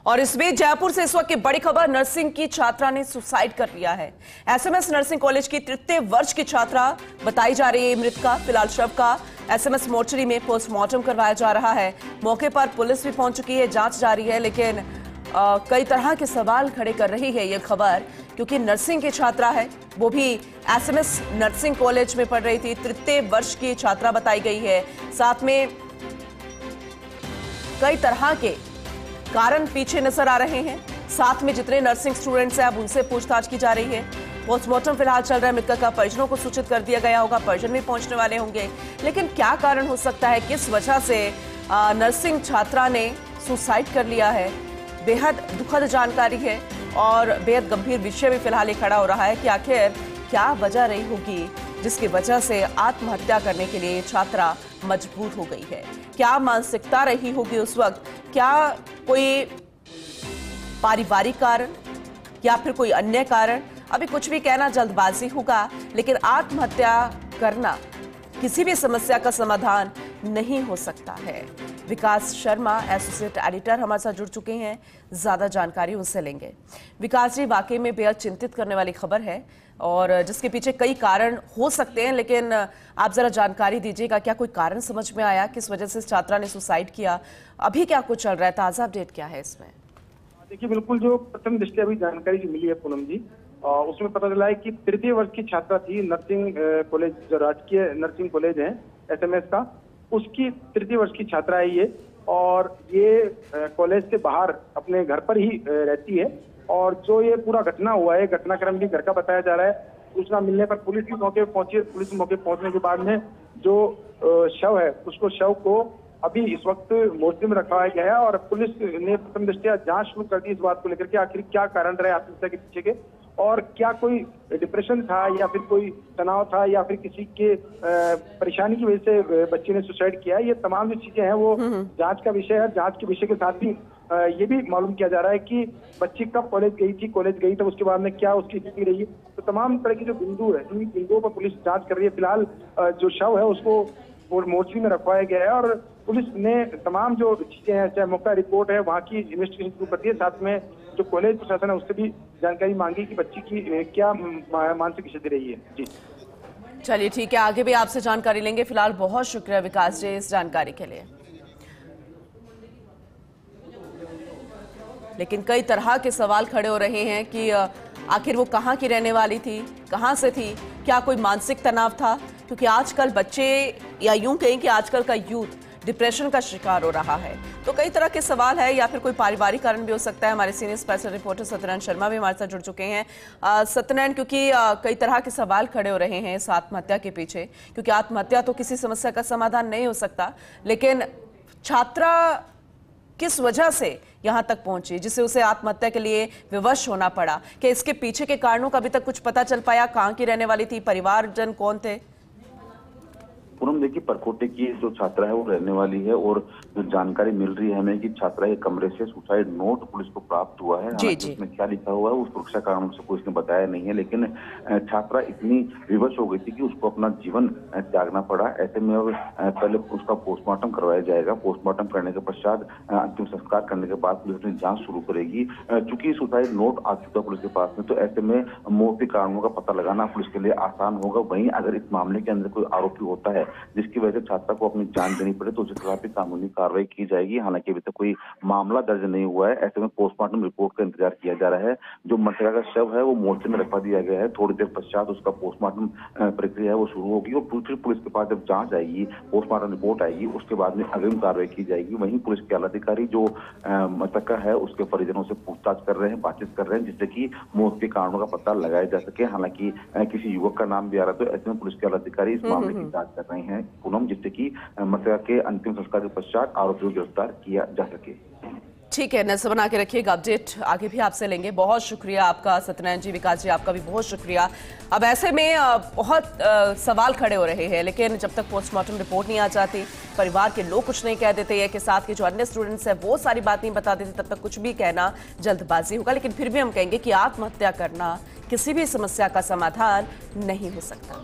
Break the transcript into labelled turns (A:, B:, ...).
A: और इस बीच जयपुर से इस वक्त की बड़ी खबर, नर्सिंग की छात्रा ने सुसाइड कर लिया है। एसएमएस नर्सिंग कॉलेज की तृतीय वर्ष की छात्रा बताई जा रही है मृतका। फिलहाल शव का एसएमएस मोर्चरी में पोस्टमार्टम करवाया जा रहा है। मौके पर पुलिस भी पहुंच चुकी है, जांच जारी है, लेकिन कई तरह के सवाल खड़े कर रही है ये खबर, क्योंकि नर्सिंग की छात्रा है, वो भी एसएमएस नर्सिंग कॉलेज में पढ़ रही थी। तृतीय वर्ष की छात्रा बताई गई है। साथ में कई तरह के कारण पीछे नजर आ रहे हैं। साथ में जितने नर्सिंग स्टूडेंट्स हैं अब उनसे पूछताछ की जा रही है। पोस्टमार्टम फिलहाल चल रहा है। मृतक का परिजनों को सूचित कर दिया गया होगा, परिजन भी पहुंचने वाले होंगे। लेकिन क्या कारण हो सकता है, किस वजह से नर्सिंग छात्रा ने सुसाइड कर लिया है, बेहद दुखद जानकारी है और बेहद गंभीर विषय भी फिलहाल ये खड़ा हो रहा है कि आखिर क्या वजह रही होगी जिसकी वजह से आत्महत्या करने के लिए छात्रा मजबूर हो गई है। क्या मानसिकता रही होगी उस वक्त, क्या कोई पारिवारिक कारण या फिर कोई अन्य कारण, अभी कुछ भी कहना जल्दबाजी होगा। लेकिन आत्महत्या करना किसी भी समस्या का समाधान नहीं हो सकता है। विकास शर्मा एसोसिएट एडिटर हमारे साथ जुड़ चुके हैं, ज्यादा जानकारी उनसे लेंगे। विकास जी, वाकई में बेहद चिंतित करने वाली खबर है और जिसके पीछे कई कारण हो सकते हैं, लेकिन आप जरा जानकारी दीजिएगा, क्या कोई कारण समझ में आया, किस वजह से इस छात्रा ने सुसाइड किया, अभी क्या कुछ चल रहा है, ताजा अपडेट क्या है इसमें?
B: देखिए, बिल्कुल जो प्रथम दृष्टया अभी जानकारी जो मिली है पूनम जी, उसमें पता चला है कि तृतीय वर्ष की छात्रा थी। नर्सिंग कॉलेज, जो राजकीय नर्सिंग कॉलेज है एसएमएस का, उसकी तृतीय वर्ष की छात्रा है ये। और ये कॉलेज से बाहर अपने घर पर ही रहती है। और जो ये पूरा घटना हुआ है, घटनाक्रम भी घर का बताया जा रहा है। सूचना मिलने पर पुलिस भी मौके पर पहुंची। पुलिस मौके पहुंचने के बाद में जो शव है, शव को अभी इस वक्त मोर्चे में रखवाया गया है। और पुलिस ने प्रथम दृष्टया जांच शुरू कर दी इस बात को लेकर के आखिर क्या कारण रहे आत्महत्या के पीछे के, और क्या कोई डिप्रेशन था या फिर कोई तनाव था या फिर किसी के परेशानी की वजह से बच्चे ने सुसाइड किया। ये तमाम जो चीजें हैं वो जांच का विषय है। जांच के विषय के साथ ही ये भी मालूम किया जा रहा है कि बच्ची कब कॉलेज गई तब उसके बाद में क्या उसकी स्थिति रही। तो तमाम तरह के जो बिंदु है, इन बिंदुओं पर पुलिस जांच कर रही है। फिलहाल जो शव है उसको मोर्चरी में रखवाया गया है और पुलिस ने तमाम जो चीजें हैं, चाहे मौका रिपोर्ट है, वहाँ की इन्वेस्टिगेशन शुरू कर दी है। साथ में जो कॉलेज प्रशासन है उससे भी जानकारी मांगी कि बच्ची की क्या मानसिक स्थिति रही है। जी
A: चलिए, ठीक है, आगे भी आपसे जानकारी लेंगे। फिलहाल बहुत शुक्रिया विकास जी इस जानकारी के लिए। लेकिन कई तरह के सवाल खड़े हो रहे हैं कि आखिर वो कहाँ की रहने वाली थी, कहाँ से थी, क्या कोई मानसिक तनाव था, क्योंकि आजकल बच्चे, या यूं कहें कि आजकल का यूथ डिप्रेशन का शिकार हो रहा है। तो कई तरह के सवाल है, या फिर कोई पारिवारिक कारण भी हो सकता है। हमारे senior special reporter Satyanarayan Sharma भी हमारे साथ जुड़ चुके हैं। सत्यनारायण, क्योंकि कई तरह के सवाल खड़े हो रहे हैं इस आत्महत्या के पीछे, क्योंकि आत्महत्या तो किसी समस्या का समाधान नहीं हो सकता, लेकिन छात्रा किस वजह से यहां तक पहुंची जिससे उसे आत्महत्या के लिए विवश होना पड़ा, कि इसके पीछे के कारणों का अभी तक कुछ पता चल पाया? कहां की रहने वाली थी, परिवारजन कौन थे?
C: पूनम, देखिए, परकोटे की जो छात्रा है वो रहने वाली है और जो जानकारी मिल रही है हमें कि छात्रा के कमरे से सुसाइड नोट पुलिस को प्राप्त हुआ है। उसमें क्या लिखा हुआ है उस सुरक्षा कारणों से पुलिस ने बताया नहीं है, लेकिन छात्रा इतनी विवश हो गई थी कि उसको अपना जीवन त्यागना पड़ा। ऐसे में अब पहले उसका पोस्टमार्टम करवाया जाएगा। पोस्टमार्टम करने के पश्चात अंतिम संस्कार करने के बाद पुलिस अपनी जांच शुरू करेगी। चूंकि सुसाइड नोट आ चुका पुलिस के पास में, तो ऐसे में मौत के कारणों का पता लगाना पुलिस के लिए आसान होगा। वहीं अगर इस मामले के अंदर कोई आरोपी होता है जिसकी वजह से छात्रा को अपनी जान देनी पड़े, तो उसके खिलाफ भी कानूनी कार्रवाई की जाएगी। हालांकि अभी तक कोई मामला दर्ज नहीं हुआ है। ऐसे में पोस्टमार्टम रिपोर्ट का इंतजार किया जा रहा है। जो मृतका का शव है वो मोर्चे में रखवा दिया गया है। थोड़ी देर पश्चात उसका पोस्टमार्टम प्रक्रिया है वो शुरू होगी और फिर पुलिस के पास जब जांच आएगी, पोस्टमार्टम रिपोर्ट आएगी, उसके बाद में अग्रिम कार्रवाई की जाएगी। वहीं पुलिस के आला अधिकारी जो मृतका है उसके परिजनों से पूछताछ कर रहे हैं, बातचीत कर रहे हैं, जिससे कि मौत के कारणों का पता लगाया जा सके। हालांकि किसी युवक का नाम भी आ रहा है, तो ऐसे में पुलिस के आला अधिकारी इस मामले की जांच कर रहे हैं पूनम, जिससे कि मृतका के अंतिम संस्कार के पश्चात आरोपी को गिरफ्तार किया जा सके।
A: ठीक है, नजर बना के रखिएगा, अपडेट आगे भी आपसे लेंगे। बहुत शुक्रिया आपका सत्यनारायण जी। विकास जी, आपका भी बहुत शुक्रिया। अब ऐसे में बहुत सवाल खड़े हो रहे हैं, लेकिन जब तक पोस्टमार्टम रिपोर्ट नहीं आ जाती, परिवार के लोग कुछ नहीं कह देते, के साथ के जो अन्य स्टूडेंट्स हैं वो सारी बात नहीं बता देते, तब तक कुछ भी कहना जल्दबाजी होगा। लेकिन फिर भी हम कहेंगे कि आत्महत्या करना किसी भी समस्या का समाधान नहीं हो सकता।